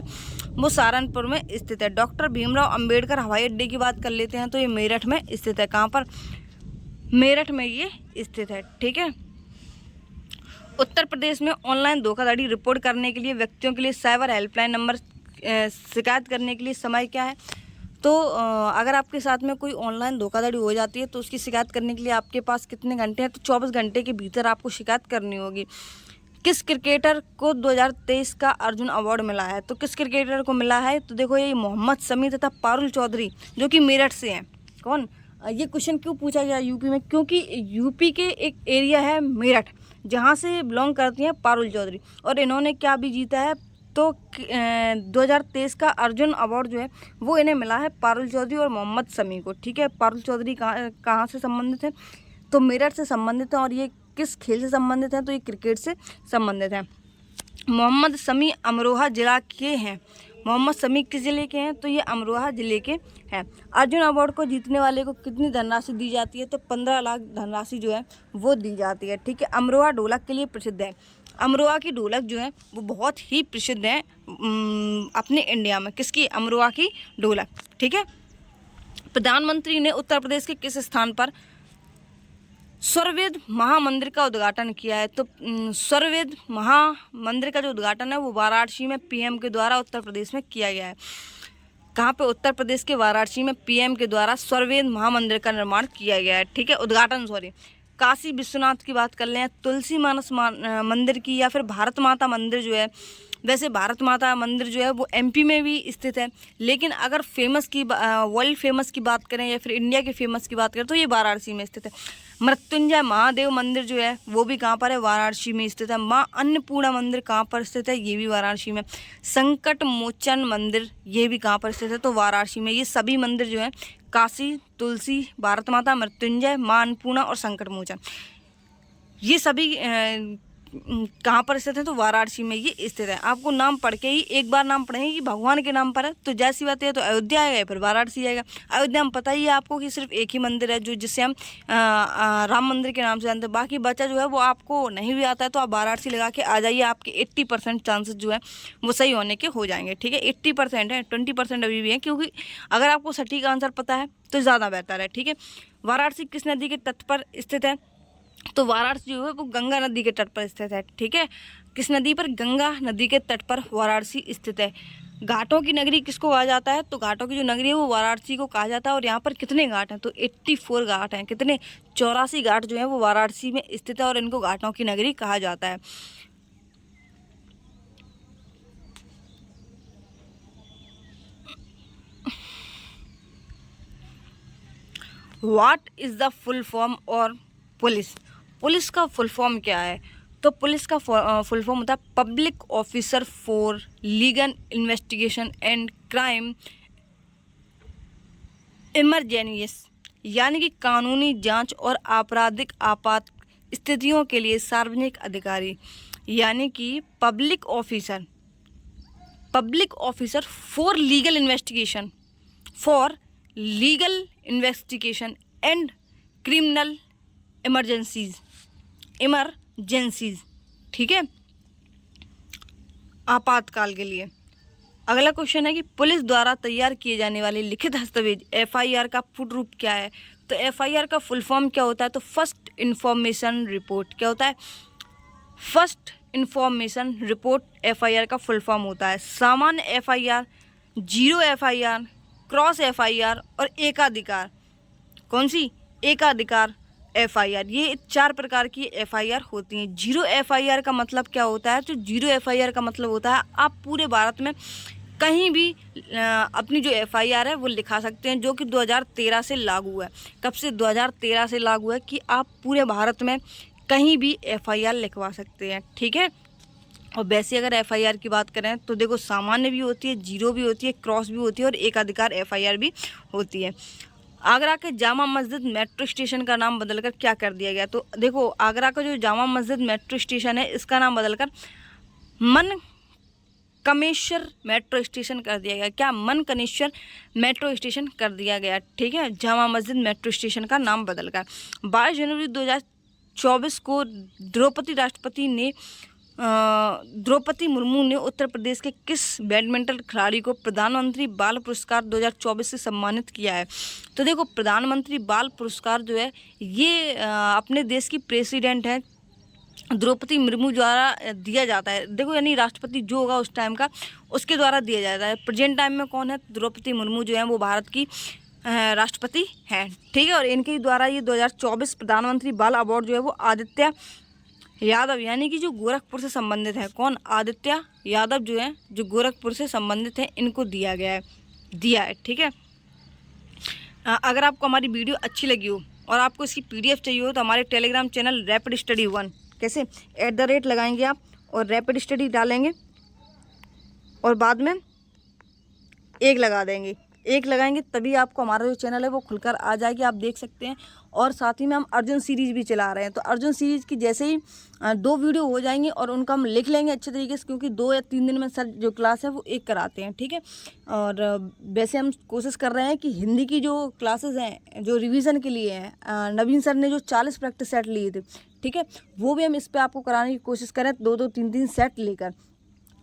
Speaker 1: वो सहारनपुर में स्थित है। डॉक्टर भीमराव अंबेडकर हवाई अड्डे की बात कर लेते हैं। तो ये मेरठ में स्थित है। कहाँ पर? मेरठ में ये स्थित है। ठीक है। उत्तर प्रदेश में ऑनलाइन धोखाधड़ी रिपोर्ट करने के लिए व्यक्तियों के लिए साइबर हेल्पलाइन नंबर शिकायत करने के लिए समय क्या है? तो अगर आपके साथ में कोई ऑनलाइन धोखाधड़ी हो जाती है तो उसकी शिकायत करने के लिए आपके पास कितने घंटे हैं? तो 24 घंटे के भीतर आपको शिकायत करनी होगी। किस क्रिकेटर को 2023 का अर्जुन अवार्ड मिला है? तो किस क्रिकेटर को मिला है? तो देखो ये मोहम्मद शमी तथा पारुल चौधरी जो कि मेरठ से हैं। कौन? ये क्वेश्चन क्यों पूछा गया यूपी में? क्योंकि यूपी के एक एरिया है मेरठ जहाँ से बिलोंग करती हैं पारुल चौधरी, और इन्होंने क्या भी जीता है? तो 2023 का अर्जुन अवार्ड जो है वो इन्हें मिला है पारुल चौधरी और मोहम्मद शमी को। ठीक है। पारुल चौधरी कहाँ से संबंधित है? तो मेरठ से संबंधित है। और ये किस खेल से संबंधित है? तो ये क्रिकेट से संबंधित है। मोहम्मद शमी अमरोहा जिला के हैं। मोहम्मद शमी किस जिले के हैं? तो ये अमरोहा जिले के हैं। अर्जुन अवार्ड को जीतने वाले को कितनी धनराशि दी जाती है? तो 15 लाख धनराशि जो है वो दी जाती है। ठीक है, अमरोहा ढोलक के लिए प्रसिद्ध है। अमरोहा की ढोलक जो है वो बहुत ही प्रसिद्ध है अपने इंडिया में। किसकी? अमरोहा की ढोलक। ठीक है, प्रधानमंत्री ने उत्तर प्रदेश के किस स्थान पर स्वरवेद महामंदिर का उद्घाटन किया है? तो स्वरवेद महामंदिर का जो उद्घाटन है वो वाराणसी में पीएम के द्वारा उत्तर प्रदेश में किया गया है। कहाँ पे? उत्तर प्रदेश के वाराणसी में पीएम के द्वारा स्वरवेद महामंदिर का निर्माण किया गया है। ठीक है, उद्घाटन काशी विश्वनाथ की बात कर लें, तुलसी मानस मंदिर की, या फिर भारत माता मंदिर जो है, वैसे भारत माता मंदिर जो है वो एमपी में भी स्थित है, लेकिन अगर फेमस की वर्ल्ड फेमस की बात करें या फिर इंडिया के फेमस की बात करें तो ये वाराणसी में स्थित है। मृत्युंजय महादेव मंदिर जो है वो भी कहाँ पर है? वाराणसी में स्थित है। माँ अन्नपूर्णा मंदिर कहाँ पर स्थित है? ये भी वाराणसी में। संकट मोचन मंदिर ये भी कहाँ पर स्थित है? तो वाराणसी में। ये सभी मंदिर जो है काशी, तुलसी, भारत माता, मृत्युंजय, माँ अन्नपूर्णा और संकट मोचन, ये सभी कहाँ पर स्थित है? तो वाराणसी में ये स्थित है। आपको नाम पढ़ के ही एक बार नाम पढ़ेंगे कि भगवान के नाम पर है तो जैसी बात है तो अयोध्या आएगा फिर वाराणसी आएगा। अयोध्या में पता ही है आपको कि सिर्फ एक ही मंदिर है जो जिसे हम राम मंदिर के नाम से जानते हैं। बाकी बचा जो है वो आपको नहीं भी आता है तो आप वाराणसी लगा के आ जाइए, आपके 80% चांसेस जो है वो सही होने के हो जाएंगे। ठीक है, 80% है, 20% अभी भी है, क्योंकि अगर आपको सटीक आंसर पता है तो ज़्यादा बेहतर है। ठीक है, वाराणसी किस नदी के तट पर स्थित है? तो वाराणसी जो है वो गंगा नदी के तट पर स्थित है। ठीक है, किस नदी पर? गंगा नदी के तट पर वाराणसी स्थित है। घाटों की नगरी किसको कहा जाता है? तो घाटों की जो नगरी है वो वाराणसी को कहा जाता है। और यहाँ पर कितने घाट हैं? तो 84 घाट हैं। कितने? 84 घाट जो है वो वाराणसी में स्थित है और इनको घाटों की नगरी कहा जाता है। What is the full form और पुलिस? पुलिस का फुल फॉर्म क्या है? तो पुलिस का फुल फॉर्म होता है public officer for legal investigation and crime emergencies, यानी कि कानूनी जांच और आपराधिक आपात स्थितियों के लिए सार्वजनिक अधिकारी, यानी कि public officer for legal investigation and criminal emergencies. ठीक है, आपातकाल के लिए। अगला क्वेश्चन है कि पुलिस द्वारा तैयार किए जाने वाले लिखित दस्तावेज एफआईआर का पूर्ण रूप क्या है? तो एफआईआर का फुल फॉर्म क्या होता है? तो फर्स्ट इन्फॉर्मेशन रिपोर्ट। क्या होता है? फर्स्ट इन्फॉर्मेशन रिपोर्ट एफआईआर का फुल फॉर्म होता है। सामान्य FIR, zero FIR, cross FIR और एकाधिकार। कौन सी? एकाधिकार एफआईआर। ये 4 प्रकार की एफआईआर होती हैं। जीरो एफआईआर का मतलब क्या होता है? तो जीरो एफआईआर का मतलब होता है आप पूरे भारत में कहीं भी अपनी जो एफआईआर है वो लिखा सकते हैं, जो कि 2013 से लागू है। कब से? 2013 से लागू है कि आप पूरे भारत में कहीं भी एफआईआर लिखवा सकते हैं। ठीक है, और वैसे अगर एफआईआर की बात करें तो देखो सामान्य भी होती है, जीरो भी होती है, क्रॉस भी होती है और एकाधिकार एफआईआर भी होती है। आगरा के जामा मस्जिद मेट्रो स्टेशन का नाम बदलकर क्या कर दिया गया? तो देखो आगरा का जो जामा मस्जिद मेट्रो स्टेशन है इसका नाम बदलकर मनकमेश्वर मेट्रो स्टेशन कर दिया गया। क्या? मनकनेश्वर मेट्रो स्टेशन कर दिया गया। ठीक है, जामा मस्जिद मेट्रो स्टेशन का नाम बदलकर। 22 जनवरी 2024 को द्रौपदी मुर्मू ने उत्तर प्रदेश के किस बैडमिंटन खिलाड़ी को प्रधानमंत्री बाल पुरस्कार 2024 से सम्मानित किया है? तो देखो प्रधानमंत्री बाल पुरस्कार जो है ये अपने देश की प्रेसिडेंट है द्रौपदी मुर्मू द्वारा दिया जाता है। देखो यानी राष्ट्रपति जो होगा उस टाइम का उसके द्वारा दिया जाता है। प्रेजेंट टाइम में कौन है? द्रौपदी मुर्मू जो है वो भारत की राष्ट्रपति हैं। ठीक है, और इनके द्वारा ये 2024 प्रधानमंत्री बाल अवार्ड जो है वो आदित्य यादव यानी कि जो गोरखपुर से संबंधित है। कौन? आदित्य यादव जो है जो गोरखपुर से संबंधित है, इनको दिया है। ठीक है, अगर आपको हमारी वीडियो अच्छी लगी हो और आपको इसकी पीडीएफ चाहिए हो तो हमारे टेलीग्राम चैनल रैपिड स्टडी 1 कैसे @ लगाएंगे आप और रैपिड स्टडी डालेंगे और बाद में 1 लगा देंगे। 1 लगाएंगे तभी आपको हमारा जो चैनल है वो खुलकर आ जाएगी, आप देख सकते हैं। और साथ ही में हम अर्जुन सीरीज़ भी चला रहे हैं, तो अर्जुन सीरीज़ की जैसे ही 2 वीडियो हो जाएंगी और उनका हम लिख लेंगे अच्छे तरीके से, क्योंकि 2 या 3 दिन में सर जो क्लास है वो 1 कराते हैं, ठीक है। और वैसे हम कोशिश कर रहे हैं कि हिंदी की जो क्लासेस हैं जो रिवीजन के लिए हैं, नवीन सर ने जो 40 प्रैक्टिस सेट लिए थे, ठीक है, वो भी हम इस पर आपको कराने की कोशिश करें 2-2 3-3 सेट लेकर,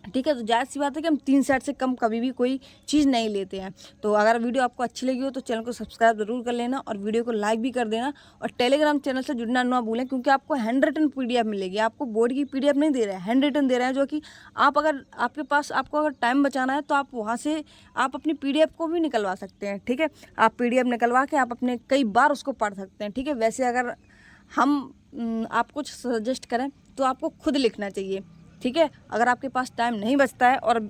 Speaker 1: ठीक है। तो जाहिर सी बात है कि हम 3 सेट से कम कभी भी कोई चीज़ नहीं लेते हैं। तो अगर वीडियो आपको अच्छी लगी हो तो चैनल को सब्सक्राइब ज़रूर कर लेना और वीडियो को लाइक भी कर देना, और टेलीग्राम चैनल से जुड़ना ना भूलें, क्योंकि आपको हैंड रिटन पीडीएफ मिलेगी। आपको बोर्ड की पीडीएफ नहीं दे रहे हैं, हैंड रिटन दे रहे हैं, जो कि आप अगर आपके पास आपको अगर टाइम बचाना है तो आप वहाँ से आप अपनी पीडीएफ को भी निकलवा सकते हैं, ठीक है। आप पीडीएफ निकलवा के आप अपने कई बार उसको पढ़ सकते हैं, ठीक है। वैसे अगर हम आप कुछ सजेस्ट करें तो आपको खुद लिखना चाहिए, ठीक है। अगर आपके पास टाइम नहीं बचता है और